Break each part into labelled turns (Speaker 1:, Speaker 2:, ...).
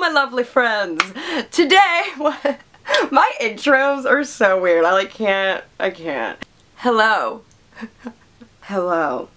Speaker 1: Hello, my lovely friends. Today, my intros are so weird. I can't. Hello. Hello.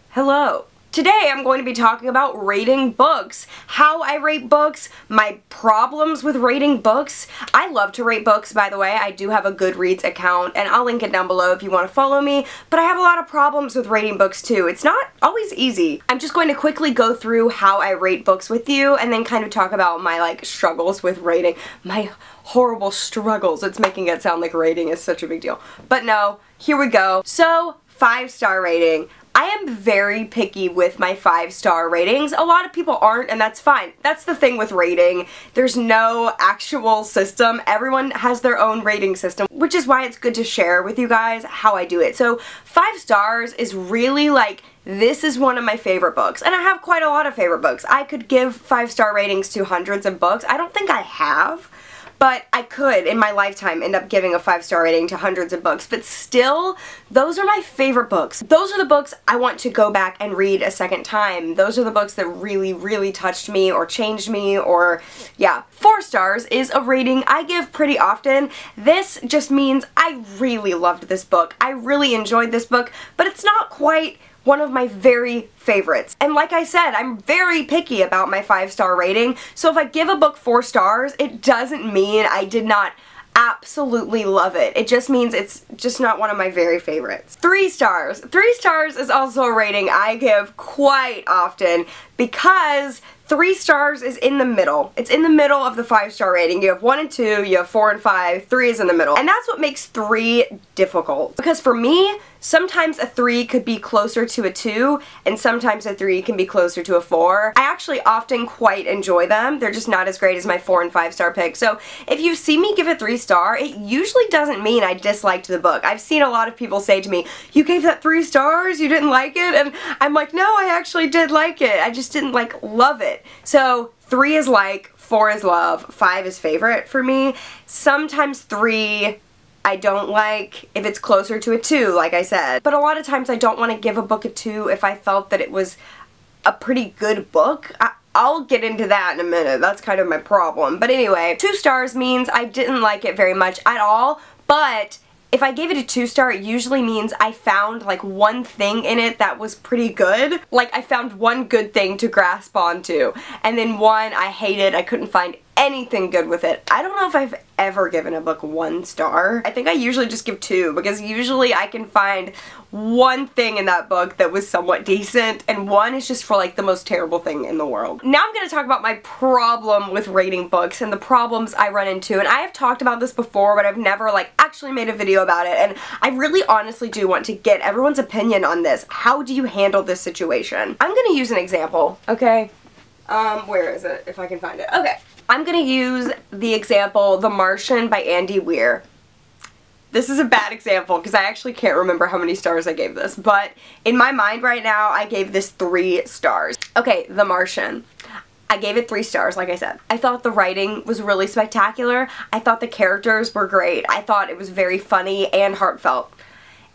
Speaker 1: Hello. Today I'm going to be talking about rating books, how I rate books, my problems with rating books. I love to rate books, by the way. I do have a Goodreads account, and I'll link it down below if you want to follow me, but I have a lot of problems with rating books too. It's not always easy. I'm just going to quickly go through how I rate books with you, and then kind of talk about my struggles with rating. My horrible struggles. It's making it sound like rating is such a big deal. But no, here we go. So, 5-star rating. I am very picky with my 5-star ratings. A lot of people aren't, and that's fine. That's the thing with rating. There's no actual system. Everyone has their own rating system, which is why it's good to share with you guys how I do it. So 5 stars is really this is one of my favorite books, and I have quite a lot of favorite books. I could give 5-star ratings to hundreds of books. I don't think I have. But I could, in my lifetime, end up giving a 5-star rating to hundreds of books. But still, those are my favorite books. Those are the books I want to go back and read a second time. Those are the books that really, really touched me or changed me or, yeah. 4 stars is a rating I give pretty often. This just means I really loved this book. I really enjoyed this book, but it's not quite one of my very favorites. And like I said, I'm very picky about my 5-star rating, so if I give a book 4 stars, it doesn't mean I did not absolutely love it. It just means it's just not one of my very favorites. 3 stars. 3 stars is also a rating I give quite often because 3 stars is in the middle. It's in the middle of the 5-star rating. You have 1 and 2, you have 4 and 5, 3 is in the middle. And that's what makes 3 difficult. Because for me, sometimes a 3 could be closer to a 2, and sometimes a 3 can be closer to a 4. I actually often quite enjoy them. They're just not as great as my 4 and 5-star pick. So if you see me give a 3-star, it usually doesn't mean I disliked the book. I've seen a lot of people say to me, you gave that 3 stars? You didn't like it? And I'm like, no, I actually did like it. I just didn't love it. So 3 is like, 4 is love, 5 is favorite for me. Sometimes 3 I don't like if it's closer to a 2, like I said. But a lot of times I don't want to give a book a 2 if I felt that it was a pretty good book. I'll get into that in a minute. That's kind of my problem. But anyway, 2 stars means I didn't like it very much at all, but if I gave it a 2-star, it usually means I found one thing in it that was pretty good. I found one good thing to grasp onto, and then one I hated. I couldn't find anything good with it. I don't know if I've ever given a book 1 star. I think I usually just give 2 because usually I can find one thing in that book that was somewhat decent, and 1 is just for the most terrible thing in the world. Now I'm going to talk about my problem with rating books and the problems I run into, and I have talked about this before, but I've never actually made a video about it, and I really honestly do want to get everyone's opinion on this. How do you handle this situation? I'm going to use an example, okay? Where is it? If I can find it. Okay. I'm going to use the example The Martian by Andy Weir. This is a bad example because I actually can't remember how many stars I gave this, but in my mind right now I gave this 3 stars. Okay, The Martian. I gave it 3 stars, like I said. I thought the writing was really spectacular. I thought the characters were great. I thought it was very funny and heartfelt.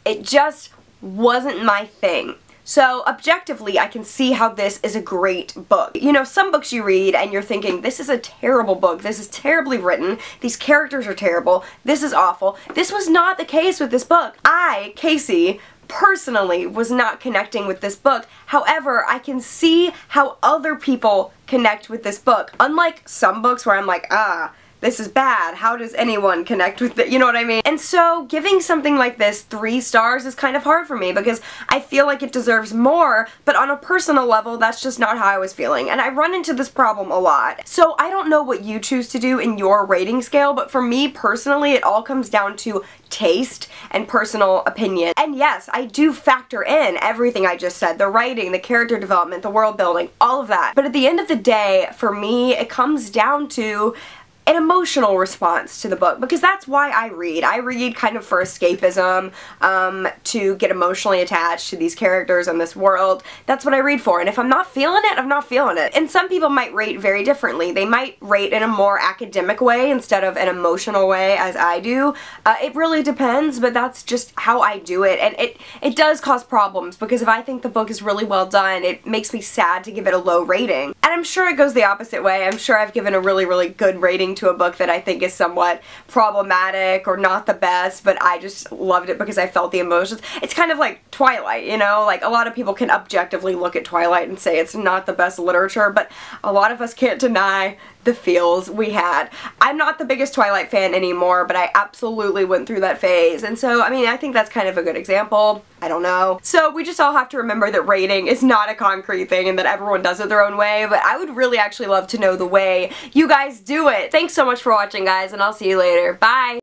Speaker 1: It just wasn't my thing. So, objectively, I can see how this is a great book. You know, some books you read and you're thinking, this is a terrible book, this is terribly written, these characters are terrible, this is awful. This was not the case with this book. I, Casey, personally was not connecting with this book. However, I can see how other people connect with this book. Unlike some books where I'm like, this is bad, how does anyone connect with it, you know what I mean? And so giving something like this 3 stars is kind of hard for me because I feel like it deserves more, but on a personal level that's just not how I was feeling, and I run into this problem a lot. So I don't know what you choose to do in your rating scale, but for me personally it all comes down to taste and personal opinion. And yes, I do factor in everything I just said, the writing, the character development, the world building, all of that. But at the end of the day, for me, it comes down to an emotional response to the book, because that's why I read. I read kind of for escapism, to get emotionally attached to these characters and this world. That's what I read for, and if I'm not feeling it, I'm not feeling it. And some people might rate very differently. They might rate in a more academic way instead of an emotional way as I do. It really depends, but that's just how I do it, and it does cause problems, because if I think the book is really well done, it makes me sad to give it a low rating. And I'm sure it goes the opposite way. I'm sure I've given a really, really good rating to a book that I think is somewhat problematic or not the best, but I just loved it because I felt the emotions. It's kind of like Twilight, you know? Like, a lot of people can objectively look at Twilight and say it's not the best literature, but a lot of us can't deny the feels we had. I'm not the biggest Twilight fan anymore, but I absolutely went through that phase, and so, I mean, I think that's kind of a good example. I don't know. So we just all have to remember that rating is not a concrete thing and that everyone does it their own way, but I would really actually love to know the way you guys do it. Thanks so much for watching, guys, and I'll see you later. Bye!